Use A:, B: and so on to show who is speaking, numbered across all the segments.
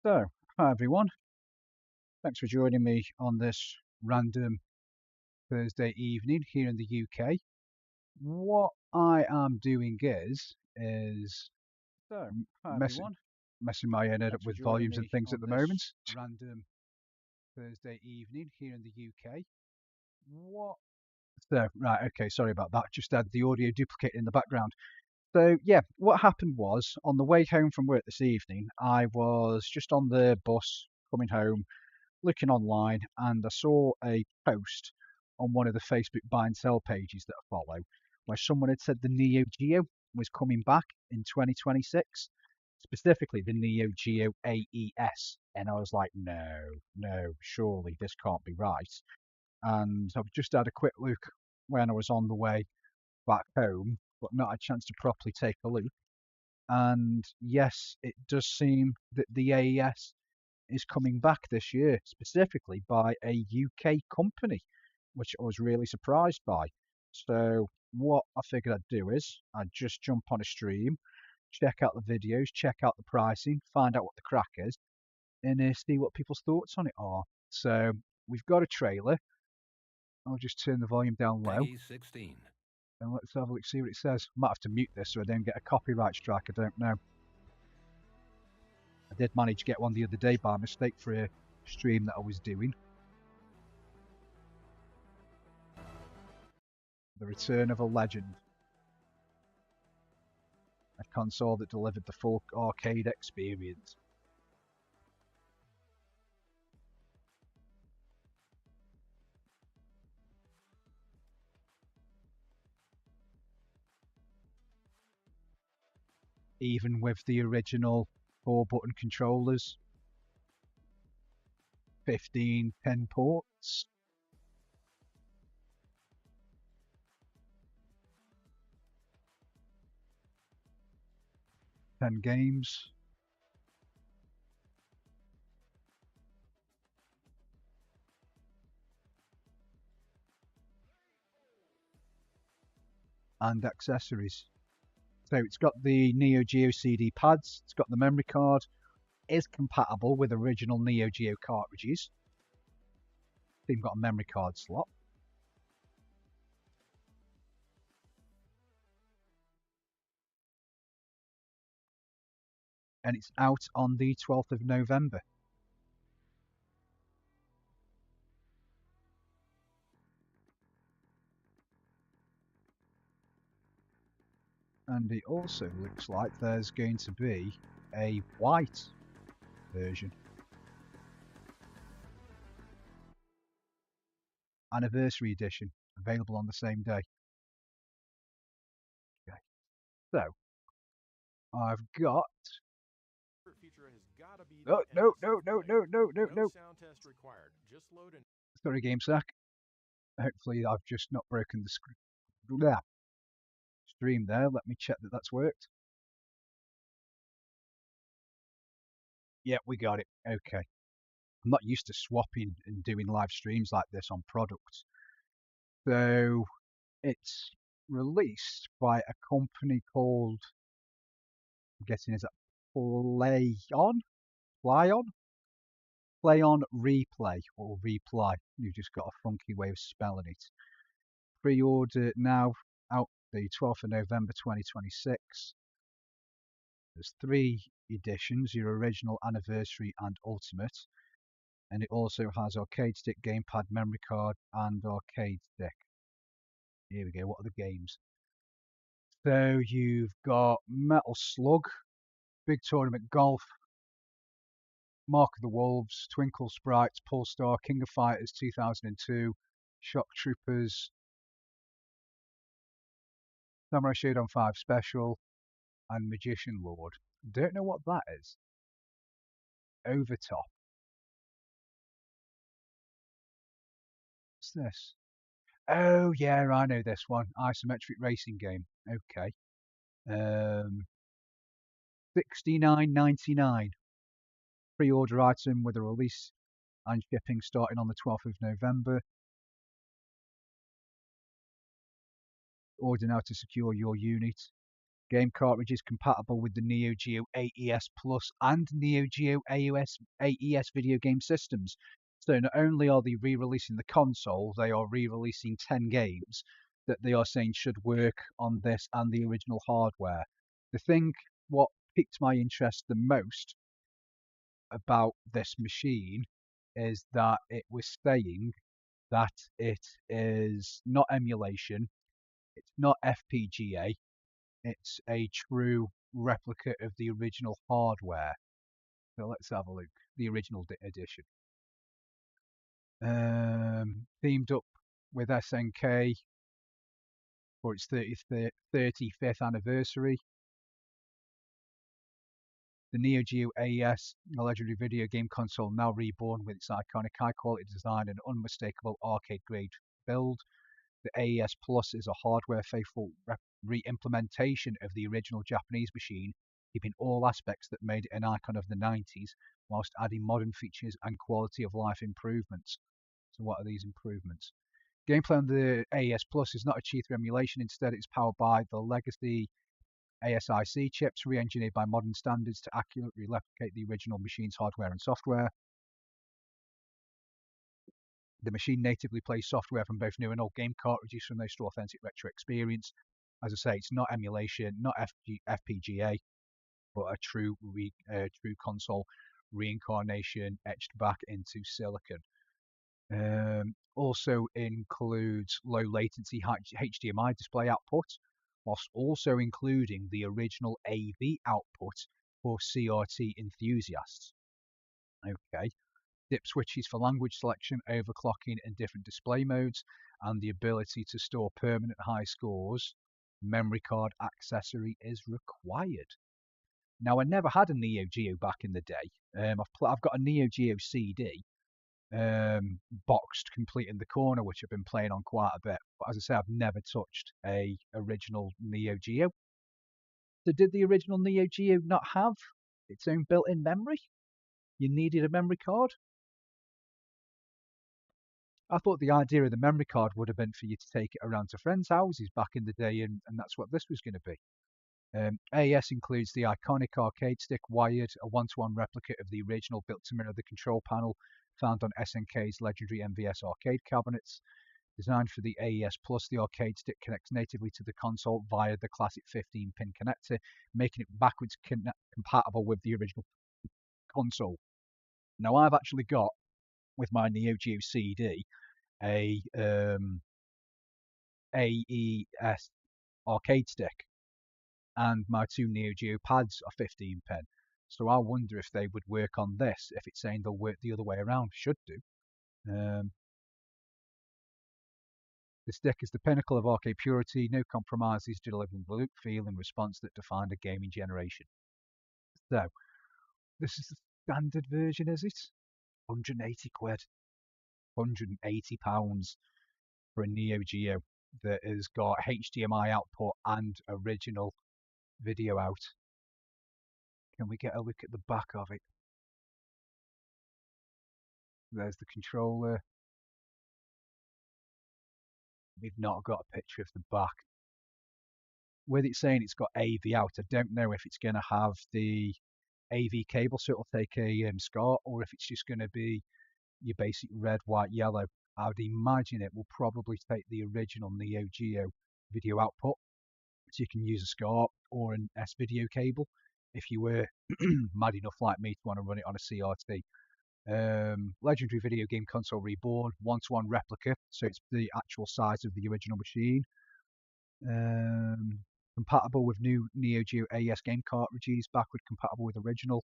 A: So, hi everyone. Thanks for joining me on this random Thursday evening here in the UK. What I am doing is so hi messing
B: everyone.
A: messing my head up
B: Thanks for
A: with
B: joining
A: volumes and
B: me
A: things at
B: on
A: the
B: this
A: moment.
B: random Thursday evening here in the UK.
A: What? So, right, okay, sorry about that. Just had the audio duplicate in the background. So, yeah, what happened was on the way home from work this evening, I was just on the bus coming home looking online, and I saw a post on one of the Facebook buy and sell pages that I follow where someone had said the NEO GEO was coming back in 2026, specifically the NEO GEO AES. And I was like, no, surely this can't be right. And I've just had a quick look when I was on the way back home, but not had a chance to properly take a look. And yes, it does seem that the AES is coming back this year, specifically by a UK company, which I was really surprised by. So what I figured I'd do is I'd just jump on a stream, check out the videos, check out the pricing, find out what the crack is, and see what people's thoughts on it are. So we've got a trailer. I'll just turn the volume down low.
B: Peggy 16.
A: And let's have a look, see what it says. Might have to mute this so I don't get a copyright strike, I don't know. I did manage to get one the other day by mistake for a stream that I was doing. The return of a legend. A console that delivered the full arcade experience. Even with the original 4-button controllers, 15 pen ports. Ten games. And accessories. So it's got the Neo Geo CD pads, it's got the memory card, is compatible with original Neo Geo cartridges. It's even got a memory card slot. And it's out on the 12th of November. And it also looks like there's going to be a white version. Anniversary edition, available on the same day. Okay. So, I've got... No, no, no, no, no, no, no, no.
B: Sound test required. Just load in.
A: Sorry, GameSack. Hopefully I've just not broken the stream there. Let me check that that's worked. Yeah, we got it. Okay. I'm not used to swapping and doing live streams like this on products. So it's released by a company called, I'm guessing, is that Play On? Play On Replay or Replay. You've just got a funky way of spelling it. Pre-order now, out the 12th of November 2026. There's 3 editions, your original, anniversary and ultimate. And it also has arcade stick, gamepad, memory card and arcade stick. Here we go, what are the games? So you've got Metal Slug, Big Tournament Golf, Mark of the Wolves, Twinkle Sprites, Polestar, King of Fighters 2002, Shock Troopers, Samurai Shodown 5 Special, and Magician Lord. Don't know what that is. Overtop. What's this? Oh yeah, I know this one. Isometric racing game. Okay. 69.99. Pre-order item with a release and shipping starting on the 12th of November. Order now to secure your unit. game cartridges compatible with the NEO Geo AES Plus and NEO Geo AES video game systems. So not only are they re-releasing the console, they are re-releasing 10 games that they are saying should work on this and the original hardware. The thing, what piqued my interest the most about this machine is that it was saying that it is not emulation, it's not FPGA, it's a true replica of the original hardware. So let's have a look. The original edition. Themed up with SNK for its 35th anniversary. The Neo Geo AES, a legendary video game console now reborn with its iconic high-quality design and unmistakable arcade-grade build. The AES Plus is a hardware-faithful re-implementation of the original Japanese machine, keeping all aspects that made it an icon of the 90s, whilst adding modern features and quality of life improvements. So what are these improvements? Gameplay on the AES Plus is not achieved through emulation, instead it's powered by the legacy ASIC chips, re-engineered by modern standards to accurately replicate the original machine's hardware and software. The machine natively plays software from both new and old game cartridges from those to authentic retro experience. As I say, it's not emulation, not FPGA, but a true console reincarnation etched back into silicon. Also includes low latency HDMI display output, whilst also including the original AV output for CRT enthusiasts. Okay, dip switches for language selection, overclocking in different display modes, and the ability to store permanent high scores. Memory card accessory is required. Now, I never had a Neo Geo back in the day. I've got a Neo Geo CD boxed complete in the corner, which I've been playing on quite a bit. But as I say, I've never touched a original Neo Geo. So did the original Neo Geo not have its own built-in memory? You needed a memory card? I thought the idea of the memory card would have been for you to take it around to friends' houses back in the day, and that's what this was going to be. AES includes the iconic arcade stick wired, a one-to-one replica of the original built to mirror the control panel found on SNK's legendary MVS arcade cabinets. Designed for the AES Plus, the arcade stick connects natively to the console via the classic 15-pin connector, making it backwards compatible with the original console. Now, I've actually got, with my Neo Geo CD, a AES arcade stick, and my two Neo Geo pads are 15-pin. So I wonder if they would work on this, if it's saying they'll work the other way around. Should do. The stick is the pinnacle of arcade purity, no compromises, delivering the look, feel, and response that defined a gaming generation. So, this is the standard version, is it? 180 quid. £180 for a Neo Geo that has got HDMI output and original video out. Can we get a look at the back of it? There's the controller. We've not got a picture of the back. With it saying it's got AV out, I don't know if it's going to have the AV cable, so it'll take a SCART, or if it's just going to be your basic red, white, yellow. I would imagine it will probably take the original Neo Geo video output, so you can use a SCART or an S-video cable if you were mad enough like me to want to run it on a CRT. Legendary video game console reborn, one-to-one replica, so it's the actual size of the original machine. Compatible with new Neo Geo AES game cartridges, backward compatible with original.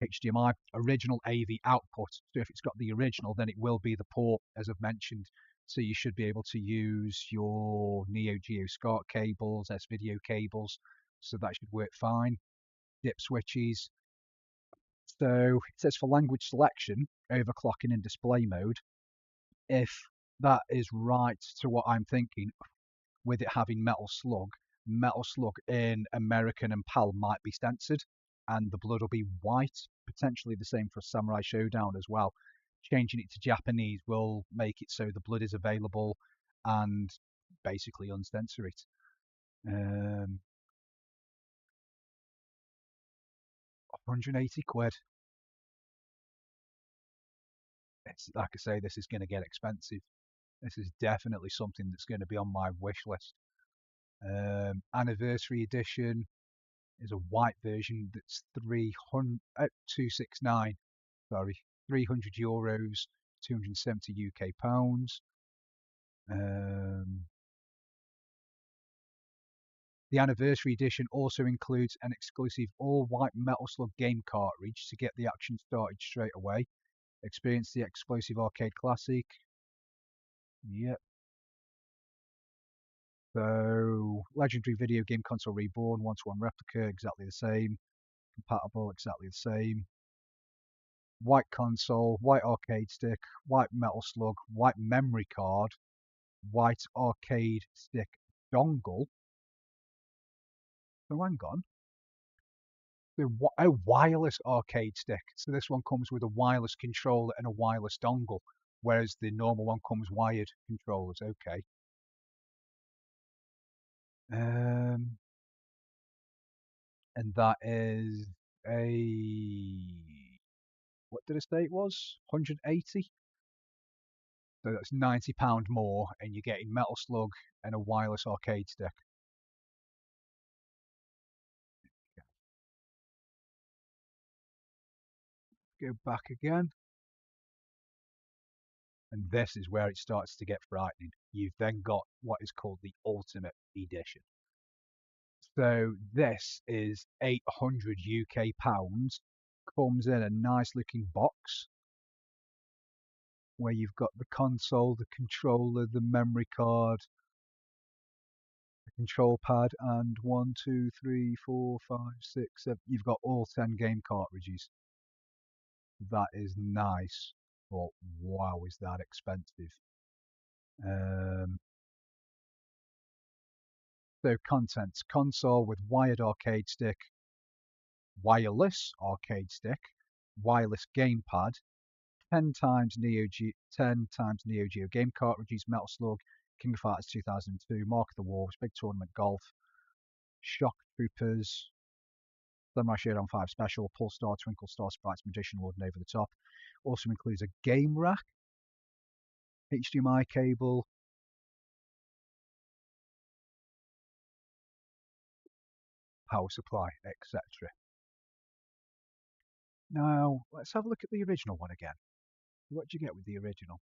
A: HDMI, original AV output. So if it's got the original, then it will be the port, as I've mentioned. So you should be able to use your Neo Geo SCART cables, S-video cables. So that should work fine. Dip switches. So it says for language selection, overclocking in display mode. If that is right to what I'm thinking, with it having Metal Slug in American and PAL might be censored, and the blood will be white, potentially the same for Samurai Showdown as well. Changing it to Japanese will make it so the blood is available and basically uncensor it. Um, 180 quid. It's like I say, this is going to get expensive. This is definitely something that's going to be on my wish list. Anniversary edition is a white version that's 300 269. Sorry, €300, 270 UK pounds. Um, the anniversary edition also includes an exclusive all-white Metal Slug game cartridge to get the action started straight away. Experience the explosive arcade classic. Yep. So, legendary video game console reborn, one-to-one replica, exactly the same. Compatible, exactly the same. White console, white arcade stick, white Metal Slug, white memory card, white arcade stick dongle. So hang on. A wireless arcade stick. So this one comes with a wireless controller and a wireless dongle, whereas the normal one comes wired controllers. Okay. Um, and that is a what did I say it was? 180. So that's £90 more, and you're getting Metal Slug and a wireless arcade stick. Go back again. And this is where it starts to get frightening. You've then got what is called the Ultimate Edition. So this is 800 UK pounds. Comes in a nice looking box where you've got the console, the controller, the memory card, the control pad, and one, two, three, four, five, six, seven. You've got all 10 game cartridges. That is nice, but wow, is that expensive? Um, so contents: console with wired arcade stick, wireless arcade stick, wireless gamepad, 10 times Neo Geo game cartridges, Metal Slug, King of Fighters 2002, Mark of the Wolves, Big Tournament Golf, Shock Troopers, Samurai Shodown 5 Special, Pulse Star, Twinkle Star, Sprites, Magician Lord, and Over the Top. Also includes a game rack, HDMI cable, power supply, etc. Now, let's have a look at the original one again. What do you get with the original?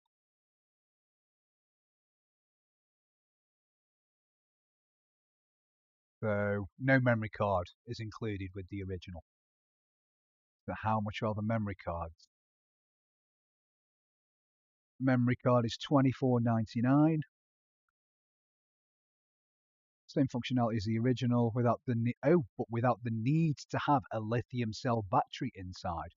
A: So, no memory card is included with the original. So, how much are the memory cards? Memory card is $24.99. Same functionality as the original, but without the need to have a lithium cell battery inside.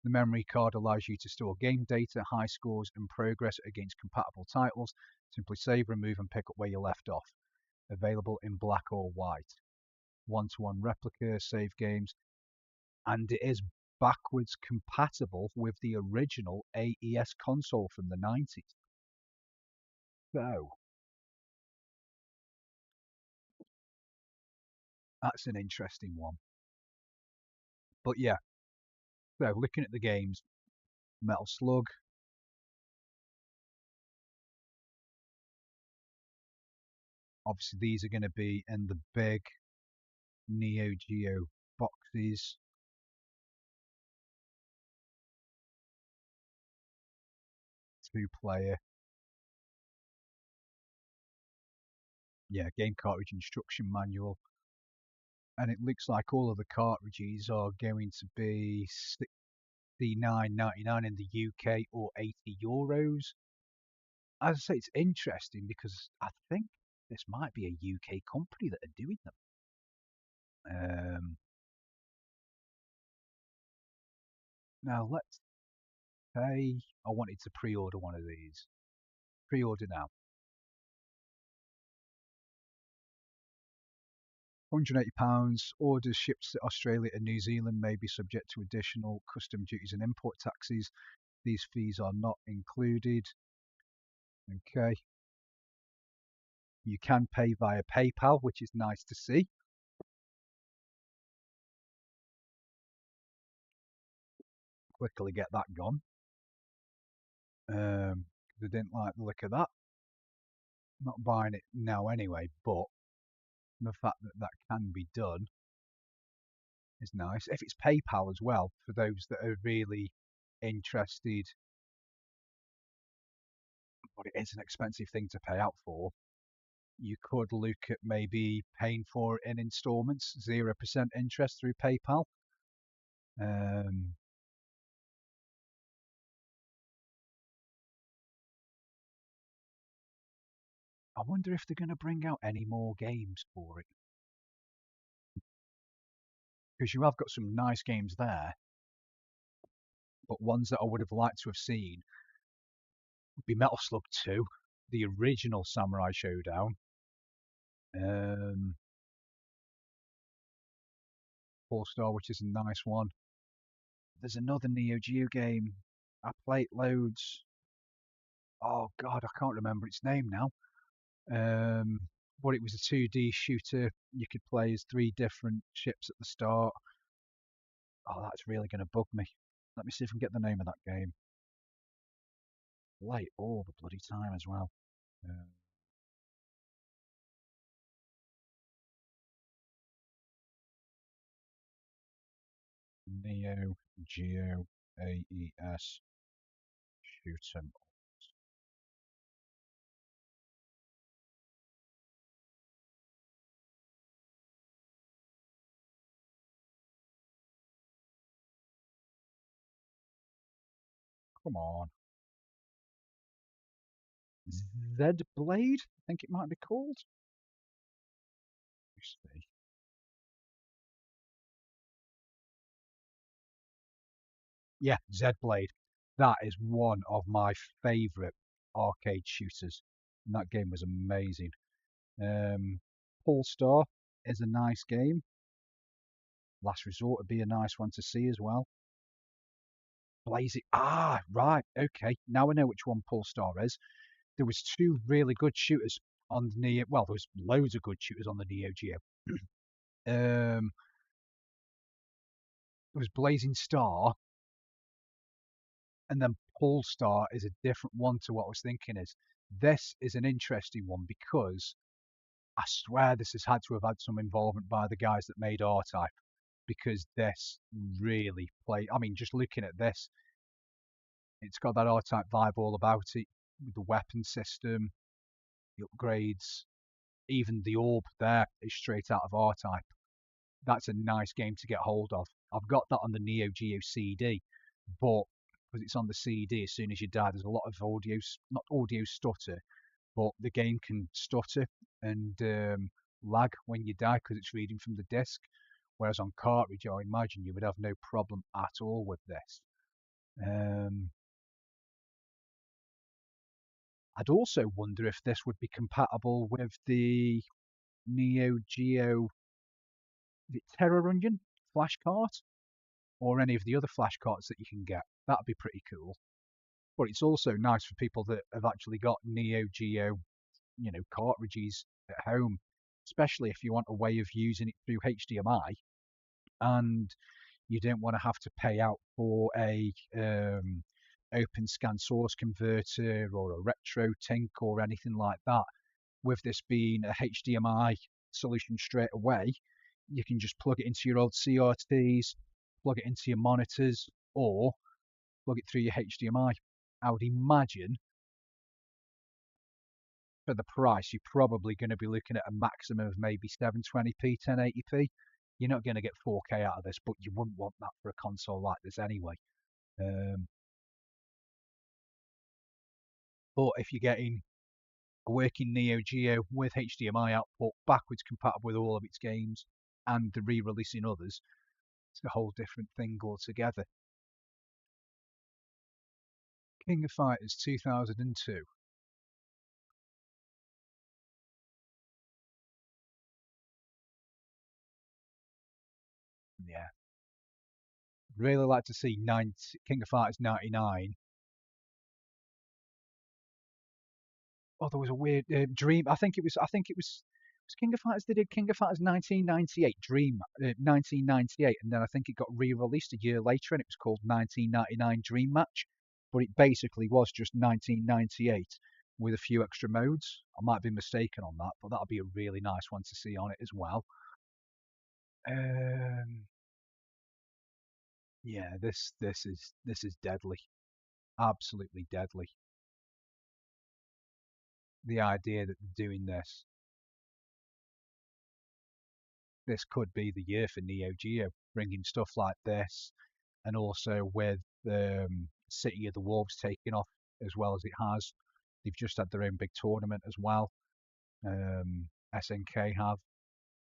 A: The memory card allows you to store game data, high scores, and progress against compatible titles. Simply save, remove, and pick up where you left off. Available in black or white. One-to-one replica, save games, and it is backwards compatible with the original AES console from the 90s. So, that's an interesting one. But yeah, so looking at the games, Metal Slug, obviously these are going to be in the big Neo Geo boxes. Two-player, yeah, game cartridge instruction manual. And it looks like all of the cartridges are going to be £69.99 in the UK or €80. As I say, it's interesting because I think this might be a UK company that are doing them. Now let's say I wanted to pre-order one of these. Pre-order now. £180. Orders shipped to Australia and New Zealand may be subject to additional custom duties and import taxes. These fees are not included. Okay. You can pay via PayPal, which is nice to see. Quickly get that gone. I didn't like the look of that. Not buying it now anyway, but the fact that that can be done is nice. If it's PayPal as well, for those that are really interested, but it is an expensive thing to pay out for, you could look at maybe paying for it in installments, 0% interest through PayPal. Um, I wonder if they're going to bring out any more games for it, because you have got some nice games there, but ones that I would have liked to have seen would be Metal Slug 2, the original Samurai Showdown, um, Four Star, which is a nice one. There's another Neo Geo game. I played loads. Oh God, I can't remember its name now. Um, but it was a 2D shooter. You could play as three different ships at the start. Oh, that's really going to bug me. Let me see if I can get the name of that game. Late all the bloody time as well. Uh, Neo Geo AES Shoot 'em. Come on. Z Blade, I think it might be called. Let's see. Yeah, Z Blade. That is one of my favourite arcade shooters. And that game was amazing. Polestar is a nice game. Last Resort would be a nice one to see as well. Blaze it. Ah, right. Okay. Now I know which one Polestar is. There was two really good shooters on the Neo. Well, there was loads of good shooters on the Neo Geo. There was Blazing Star, and then Polestar is a different one to what I was thinking is. This is an interesting one because I swear this has had to have had some involvement by the guys that made R-Type because this really play. I mean, just looking at this, it's got that R-Type vibe all about it with the weapon system, the upgrades, even the orb there is straight out of R-Type. That's a nice game to get hold of. I've got that on the Neo Geo CD, but because it's on the CD, as soon as you die, there's a lot of audio, not audio stutter, but the game can stutter and lag when you die because it's reading from the disc. Whereas on cartridge, I imagine you would have no problem at all with this. Um, I'd also wonder if this would be compatible with the Neo Geo Terror Onion flash cart or any of the other flash carts that you can get. That'd be pretty cool. But it's also nice for people that have actually got Neo Geo, cartridges at home, especially if you want a way of using it through HDMI and you don't want to have to pay out for a open scan source converter or a retro tink or anything like that. With this being a HDMI solution straight away, you can just plug it into your old CRTs, plug it into your monitors, or plug it through your HDMI. I would imagine for the price, you're probably going to be looking at a maximum of maybe 720p, 1080p. You're not going to get 4K out of this, but you wouldn't want that for a console like this anyway. Um, but if you're getting a working Neo Geo with HDMI output, backwards compatible with all of its games, and the re-releasing others, it's a whole different thing altogether. King of Fighters 2002. Yeah, really like to see King of Fighters 99. Oh, there was a weird Dream. I think it was King of Fighters. They did King of Fighters 1998 Dream 1998, and then I think it got re-released a year later, and it was called 1999 Dream Match. But it basically was just 1998 with a few extra modes. I might be mistaken on that, but that'll be a really nice one to see on it as well. Um, yeah, this is deadly, absolutely deadly. The idea that they're doing this could be the year for Neo Geo, bringing stuff like this, and also with City of the Wolves taking off as well as it has. They've just had their own big tournament as well. SNK have.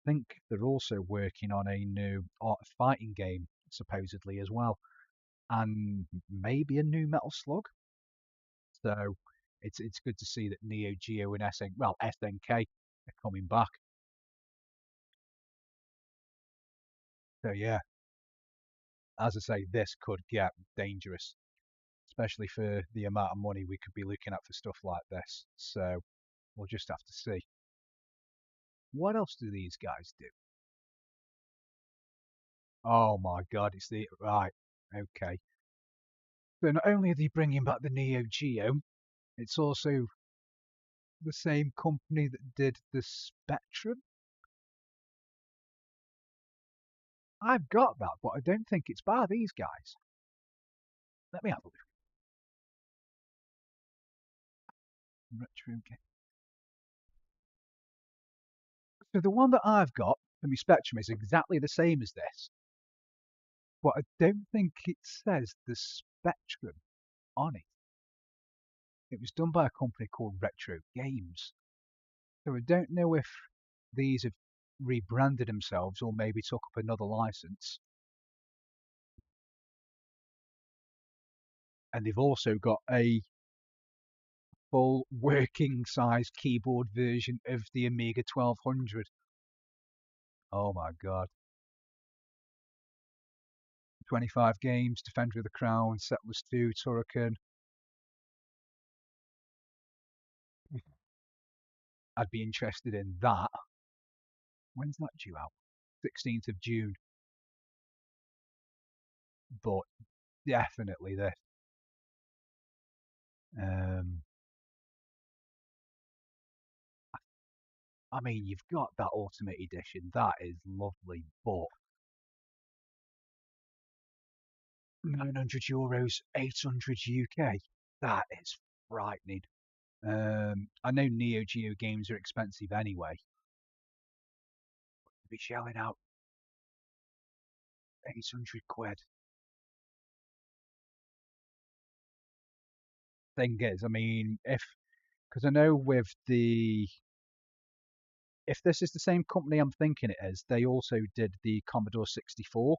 A: I think they're also working on a new Art of Fighting game, supposedly as well, and maybe a new Metal Slug. So it's good to see that Neo Geo and SNK are coming back. So yeah, as I say, this could get dangerous, especially for the amount of money we could be looking at for stuff like this. So we'll just have to see. What else do these guys do? Oh my God, it's the right. Okay. So not only are they bringing back the Neo Geo, it's also the same company that did the Spectrum. I've got that, but I don't think it's by these guys. Let me have a look. Retro game. So the one that I've got for my Spectrum is exactly the same as this, but I don't think it says the Spectrum on it. It was done by a company called Retro Games. So I don't know if these have rebranded themselves or maybe took up another license. And they've also got a full working size keyboard version of the Amiga 1200. Oh my God. 25 games, Defender of the Crown, Settlers 2, Turrican. I'd be interested in that. When's that due out? 16th of June. But definitely this. Um, I mean, you've got that Ultimate Edition. That is lovely. But €900, 800 UK. That is frightening. I know Neo Geo games are expensive anyway. To be shelling out 800 quid. Thing is, I mean, because I know with if this is the same company I'm thinking it is, they also did the Commodore 64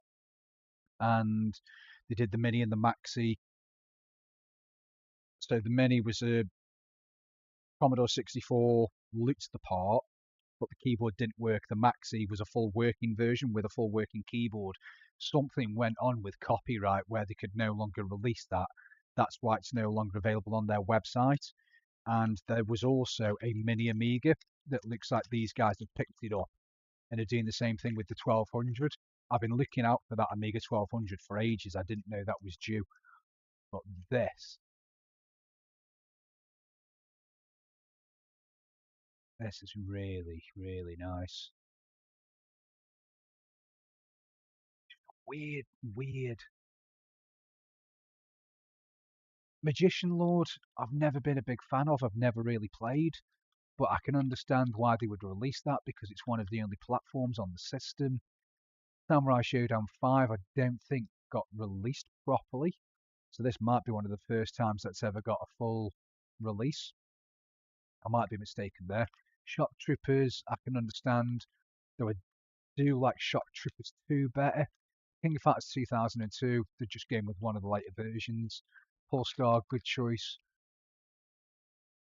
A: and they did the Mini and the Maxi. So the Mini was a Commodore 64 looked the part, but the keyboard didn't work. The Maxi was a full working version with a full working keyboard. Something went on with copyright where they could no longer release that. That's why it's no longer available on their website. And there was also a mini Amiga that looks like these guys have picked it up and are doing the same thing with the 1200. I've been looking out for that Amiga 1200 for ages. I didn't know that was due. But this is really, really nice. Weird, weird. Magician Lord, I've never been a big fan of. I've never really played, but I can understand why they would release that because it's one of the only platforms on the system. Samurai Showdown 5, I don't think got released properly, so this might be one of the first times that's ever got a full release. I might be mistaken there. Shock Troopers, I can understand, though I do like Shock Troopers 2 better. King of Fighters 2002, they just came with one of the later versions. Polestar, good choice.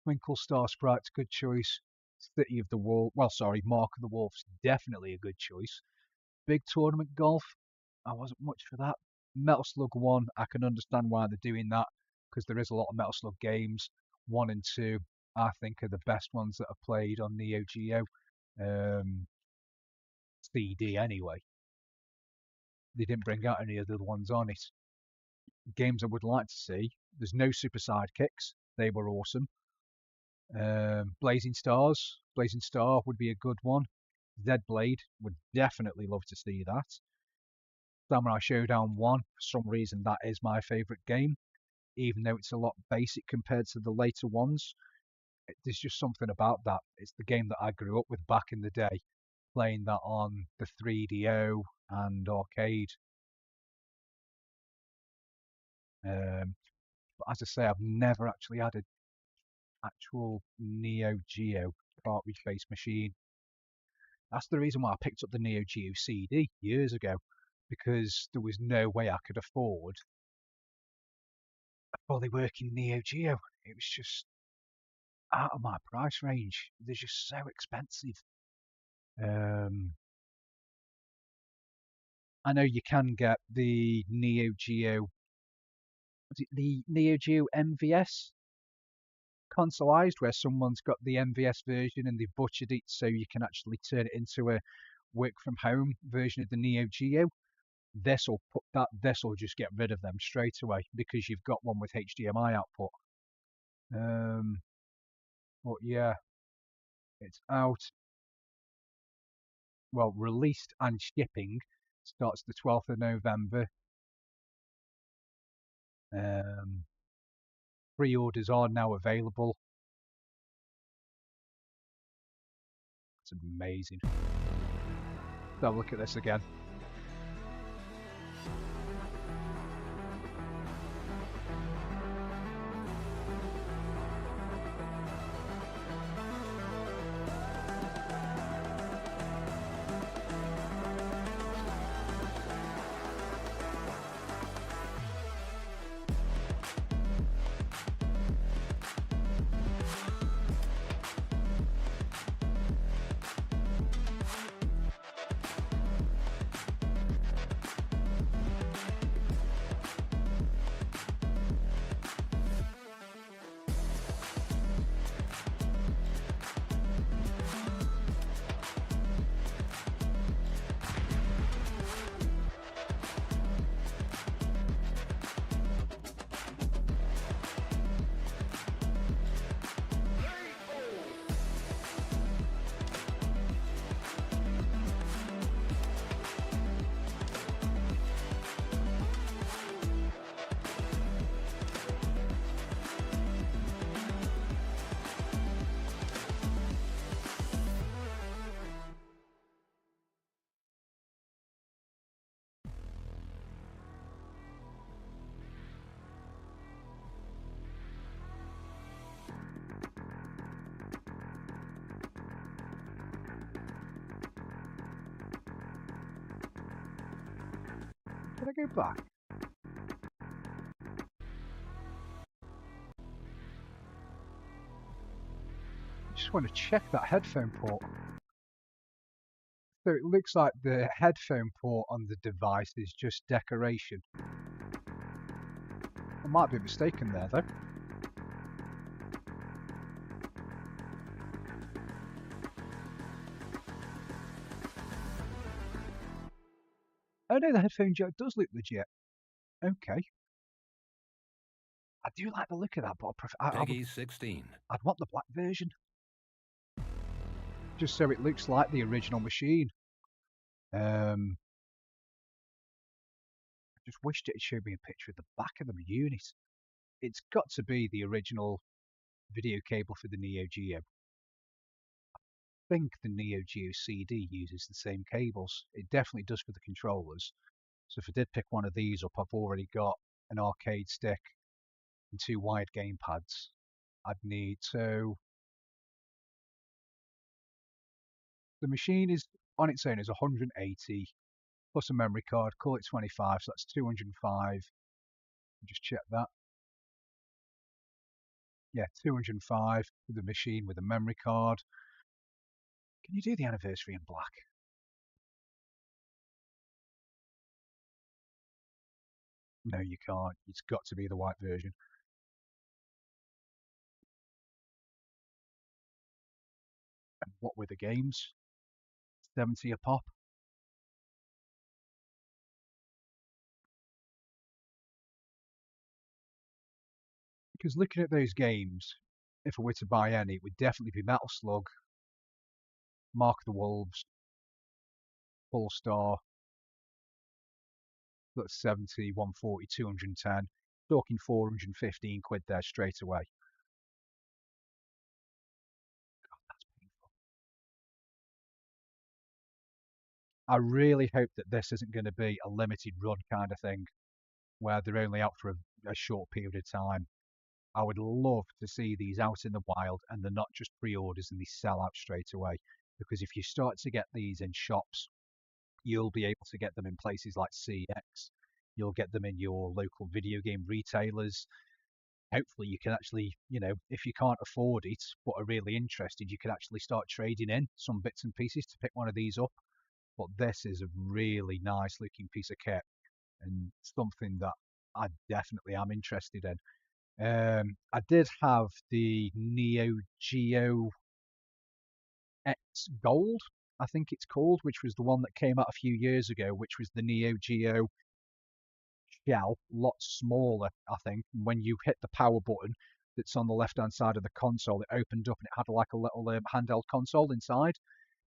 A: Twinkle Star Sprites, good choice. City of the Wolf, well, sorry, Mark of the Wolves, definitely a good choice. Big Tournament Golf, I wasn't much for that. Metal Slug 1, I can understand why they're doing that because there is a lot of Metal Slug games. 1 and 2, I think are the best ones that are played on Neo Geo CD anyway. They didn't bring out any of the other ones on it. Games I would like to see. There's no Super Sidekicks. They were awesome. Blazing Stars. Blazing Star would be a good one. Zed Blade would definitely love to see that. Samurai Showdown 1, for some reason, that is my favourite game, even though it's a lot basic compared to the later ones. There's just something about that. It's the game that I grew up with back in the day, playing that on the 3DO and arcade. But as I say, I've never actually had an actual Neo Geo cartridge-based machine. That's the reason why I picked up the Neo Geo CD years ago, because there was no way I could afford a fully working Neo Geo. It was just out of my price range. They're just so expensive. Um, I know you can get the Neo Geo, was it the Neo Geo MVS consoleized, where someone's got the MVS version and they've butchered it so you can actually turn it into a work from home version of the Neo Geo. This'll just get rid of them straight away because you've got one with HDMI output. Um, but yeah, it's out. Well, released and shipping starts the 12th of November. Um, Pre-orders are now available. It's amazing. Let's have a look at this again. Can I go back? I just want to check that headphone port. So it looks like the headphone port on the device is just decoration. I might be mistaken there though. Oh no, the headphone jack does look legit. Okay. I do like the look of that, but
C: Peggy 16.
A: I'd want the black version. Just so it looks like the original machine. I just wished it showed me a picture of the back of the unit. It's got to be the original video cable for the Neo Geo. I think the Neo Geo CD uses the same cables. It definitely does for the controllers. So if I did pick one of these up, I've already got an arcade stick and two wired game pads. I'd need so the machine is on its own is 180 plus a memory card. Call it 25, so that's 205. Just check that. Yeah, 205 for the machine with a memory card. Can you do the anniversary in black? No, you can't. It's got to be the white version. what were the games? 70 a pop. Because looking at those games, if I were to buy any, it would definitely be Metal Slug, Mark of the Wolves, Full Star. That's 70, 140, 210. Talking 415 quid there straight away. That's painful. I really hope that this isn't going to be a limited run kind of thing where they're only out for a short period of time. I would love to see these out in the wild and they're not just pre-orders and they sell out straight away. Because if you start to get these in shops, you'll be able to get them in places like CX. You'll get them in your local video game retailers. Hopefully you can actually, if you can't afford it but are really interested, you can actually start trading in some bits and pieces to pick one of these up. But this is a really nice looking piece of kit and something that I definitely am interested in. I did have the NEO Geo X Gold, I think it's called, which was the one that came out a few years ago, which was the NEO Geo shell, a lot smaller, I think. And when you hit the power button that's on the left hand side of the console, it opened up and it had like a little handheld console inside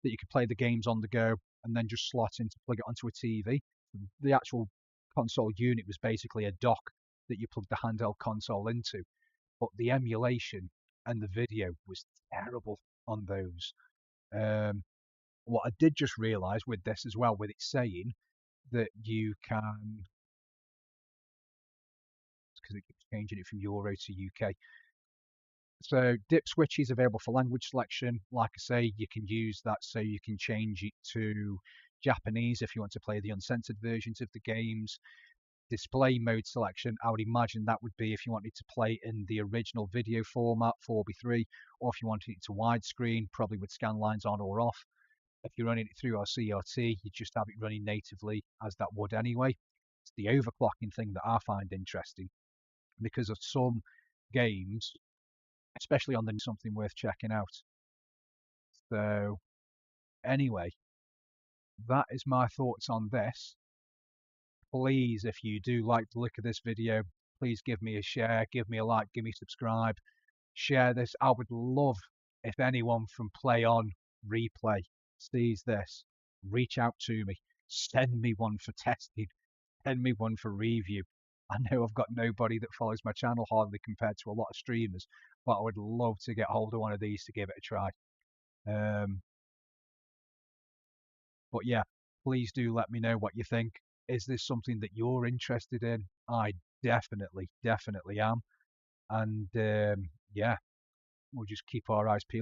A: that you could play the games on the go and then just slot in to plug it onto a TV. The actual console unit was basically a dock that you plugged the handheld console into, but the emulation and the video was terrible on those. Um, what I did just realise with this as well, with it saying that you can, because it keeps changing it from Euro to UK. So dip switch is available for language selection. Like I say, you can use that so you can change it to Japanese if you want to play the uncensored versions of the games. Display mode selection, I would imagine that would be if you wanted to play in the original video format, 4:3, or if you wanted it to widescreen, probably with scan lines on or off. If you're running it through our CRT, you just have it running natively as that would anyway. It's the overclocking thing that I find interesting because of some games, especially on the something worth checking out. So anyway, that is my thoughts on this. Please, if you do like the look of this video, please give me a share, give me a like, give me a subscribe, share this. I would love if anyone from Play On Replay sees this, reach out to me, send me one for testing, send me one for review. I know I've got nobody that follows my channel hardly compared to a lot of streamers, but I would love to get hold of one of these to give it a try. Um, but yeah, please do let me know what you think. Is this something that you're interested in? I definitely am. And yeah, we'll just keep our eyes peeled.